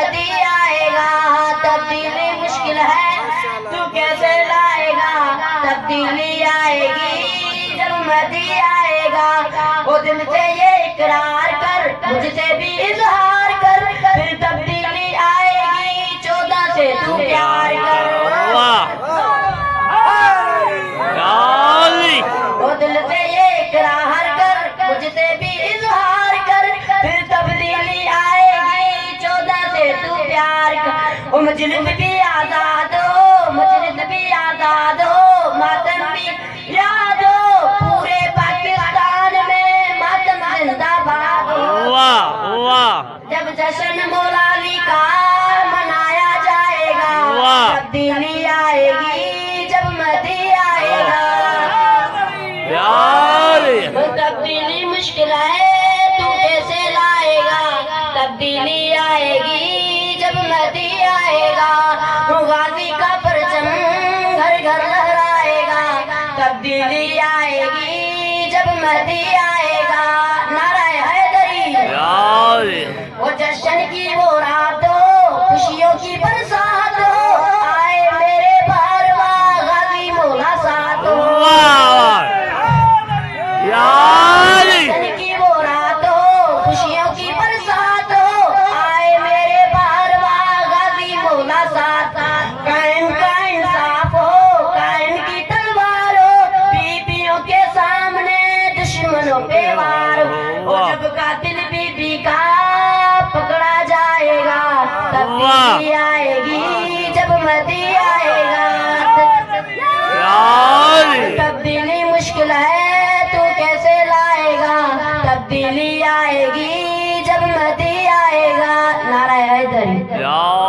مہدی آئے گا تبدیلی مشکل ہے تو کیسے لائے گا تبدیلی آئے گی جب مہدی آئے گا وہ دل سے یہ اقرار کر مجھ سے بھی اظہار کر پھر تبدیلی آئے گی 14 سے تو پیار کر وہ دل سے یہ اقرار کر مجھ سے بھی اظہار کر پھر تبدیلی آئے گی 14 سے تو پیار کر وہ مجلس بھی آزاد ہو مجلس بھی آزاد ہو ماتم بھی یاد ہو پورے پاکستان میں ماتم زندہ باد ہو جب جشن مولا علی کا منایا جائے گا تبدیلی آئے گی جب مہدی آئے گا تبدیلی مشکل ہے تو کیسے لائے گا تبدیلی آئے گی جب مہدی آئے گا وہ غازی کا پرچم گھر گھر لہرائے گا تبدیلی آئے گی جب مہدی آئے گا نعرہ حیدری وہ جشن کی وہ رات ہو خوشیوں کی برسات ہو آئے میرے باروا غازی مولا ساتھ ہو جشن کی وہ رات ہو خوشیوں کی برسات ہو آئے میرے باروا غازی مولا ساتھ قائم کا انصاف ہو قائم کی تلوار ہو بیویوں کے سامنے دشمنوں پہ وار ہو جب قاتل بی بی کا پکڑا جائے گا تبدیلی آئے گی جب مہدی آئے گا تبدیلی مشکل ہے تو کیسے لائے گا تبدیلی آئے گی جب مہدی آئے گا نعرہ حیدری